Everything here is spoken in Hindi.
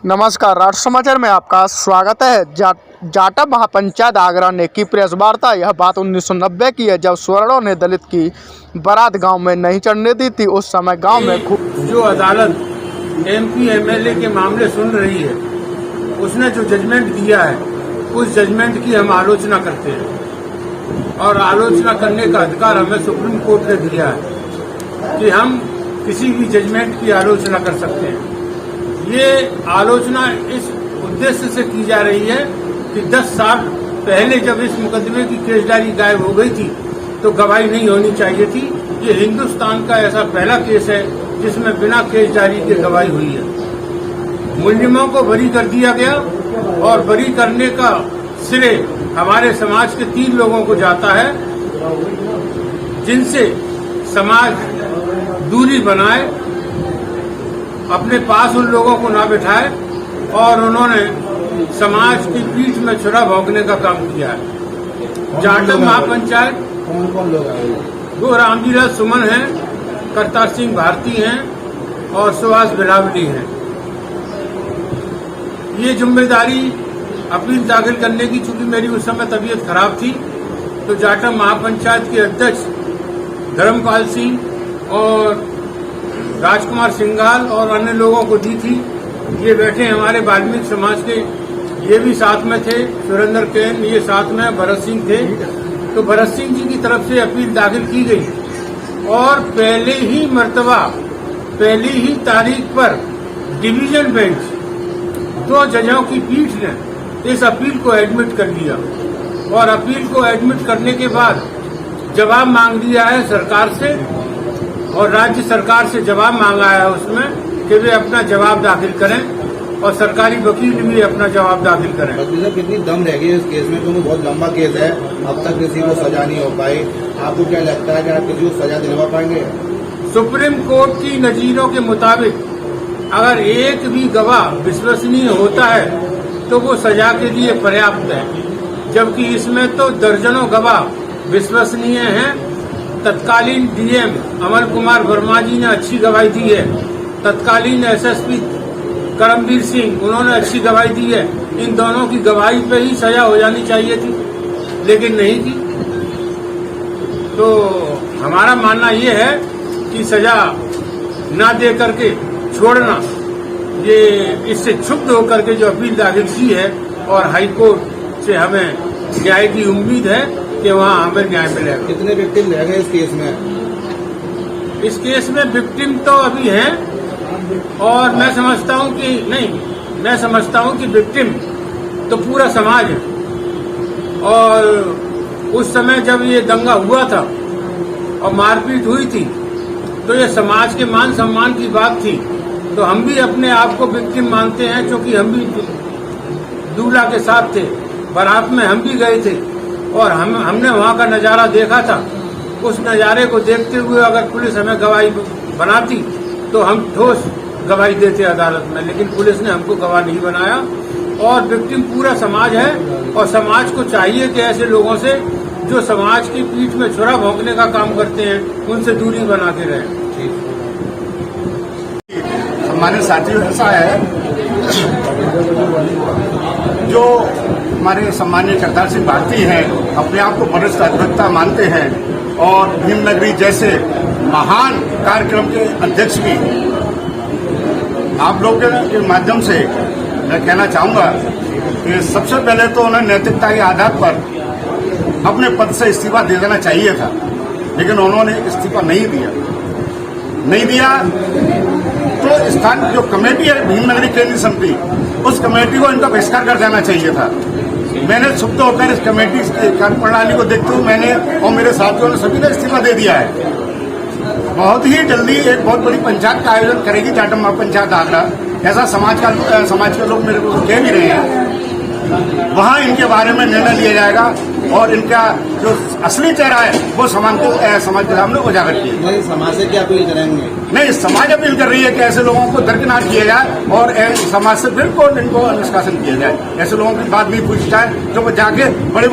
नमस्कार, राष्ट्र समाचार में आपका स्वागत है। जाटव महापंचायत आगरा ने की प्रेस वार्ता। यह बात 1990 की है, जब स्वर्णों ने दलित की बारात गांव में नहीं चढ़ने दी थी। उस समय गांव में जो अदालत एमपी एमएलए के मामले सुन रही है, उसने जो जजमेंट दिया है, उस जजमेंट की हम आलोचना करते हैं और आलोचना करने का अधिकार हमें सुप्रीम कोर्ट ने दिया है कि हम किसी भी जजमेंट की आलोचना कर सकते हैं। ये आलोचना इस उद्देश्य से की जा रही है कि 10 साल पहले जब इस मुकदमे की केसदारी गायब हो गई थी तो गवाही नहीं होनी चाहिए थी। ये हिंदुस्तान का ऐसा पहला केस है जिसमें बिना केसदारी के गवाही हुई है। मुलजिमों को बरी कर दिया गया और बरी करने का श्रेय हमारे समाज के 3 लोगों को जाता है, जिनसे समाज दूरी बनाए, अपने पास उन लोगों को ना बिठाए और उन्होंने समाज की पीठ में छुरा भोंकने का काम किया है। जाटव महापंचायत कौन लोग आए? वो रामजीलाल सुमन हैं, करतार सिंह भारती हैं और सुभाष बिलावली हैं। ये जिम्मेदारी अपील दाखिल करने की, चूंकि मेरी उस समय तबीयत खराब थी, तो जाटव महापंचायत के अध्यक्ष धर्मपाल सिंह और राजकुमार सिंघाल और अन्य लोगों को दी थी। ये बैठे हमारे वाल्मीकि समाज के, ये भी साथ में थे, सुरेंद्र कैन ये साथ में, भरत सिंह थे। तो भरत सिंह जी की तरफ से अपील दाखिल की गई और पहले ही मर्तबा, पहली ही तारीख पर डिवीजन बेंच 2 जजों की पीठ ने इस अपील को एडमिट कर लिया और अपील को एडमिट करने के बाद जवाब मांग लिया है सरकार से और राज्य सरकार से जवाब मांगा है उसमें कि वे अपना जवाब दाखिल करें और सरकारी वकील भी अपना जवाब दाखिल करें। वकील साहब, कितनी दम रह गई इस केस में, क्योंकि बहुत लंबा केस है, अब तक किसी को सजा नहीं हो पाई। आपको क्या लगता है कि आप किसी को सजा दिलवा पाएंगे? सुप्रीम कोर्ट की नजीरों के मुताबिक अगर एक भी गवाह विश्वसनीय होता है तो वो सजा के लिए पर्याप्त है, जबकि इसमें तो दर्जनों गवाह विश्वसनीय हैं। तत्कालीन डीएम अमल कुमार वर्मा जी ने अच्छी गवाही दी है, तत्कालीन एसएसपी करमवीर सिंह, उन्होंने अच्छी गवाही दी है। इन दोनों की गवाही पे ही सजा हो जानी चाहिए थी, लेकिन नहीं की। तो हमारा मानना ये है कि सजा ना दे करके छोड़ना, ये इससे क्षुब्ध होकर के जो अपील दाखिल की है और हाईकोर्ट से हमें न्याय की उम्मीद है कि वहाँ हमें न्याय मिलेगा। कितने विक्टिम रह गए इस केस में? इस केस में विक्टिम तो अभी हैं और मैं समझता हूँ कि विक्टिम तो पूरा समाज है। और उस समय जब ये दंगा हुआ था और मारपीट हुई थी तो ये समाज के मान सम्मान की बात थी, तो हम भी अपने आप को विक्टिम मानते हैं, क्योंकि हम भी दूल्हा के साथ थे, बारात में हम भी गए थे और हमने वहाँ का नज़ारा देखा था। उस नज़ारे को देखते हुए अगर पुलिस हमें गवाही बनाती तो हम ठोस गवाही देते अदालत में, लेकिन पुलिस ने हमको गवाह नहीं बनाया। और विक्टिम पूरा समाज है और समाज को चाहिए कि ऐसे लोगों से जो समाज की पीठ में छुरा भोंकने का काम करते हैं, उनसे दूरी बना के रहें। हमारे साथियों, ऐसा है जो हमारे सम्मानीय करतार सिंह भारती हैं, अपने आप को वरिष्ठ अधिवक्ता मानते हैं और भीमनगरी जैसे महान कार्यक्रम के अध्यक्ष भी। आप लोगों के माध्यम से मैं कहना चाहूंगा कि सबसे पहले तो उन्हें नैतिकता के आधार पर अपने पद से इस्तीफा दे देना चाहिए था, लेकिन उन्होंने इस्तीफा नहीं दिया। तो स्थानीय जो कमेटी है भीमनगरी केंद्रीय समिति, उस कमेटी को इनका बहिष्कार कर देना चाहिए था। मैंने क्षुब्ध होकर इस कमेटी की कार्यप्रणाली को देखते हुए मैंने और मेरे साथियों ने सभी ने इस्तीफा दे दिया है। बहुत ही जल्दी एक बहुत बड़ी पंचायत का आयोजन करेगी जाटव महापंचायत आगरा, ऐसा समाज के लोग मेरे को कह भी रहे हैं। वहाँ इनके बारे में निर्णय लिया जाएगा और इनका जो असली चेहरा है वो समाज के सामने उजागर किया। नहीं, समाज से क्या अपील करेंगे? नहीं, समाज अपील कर रही है कि ऐसे लोगों को दरकिनार किया जाए और समाज से बिल्कुल इनको निष्कासन किया जाए। ऐसे लोगों की बात भी पूछी जाए जो जाके बड़े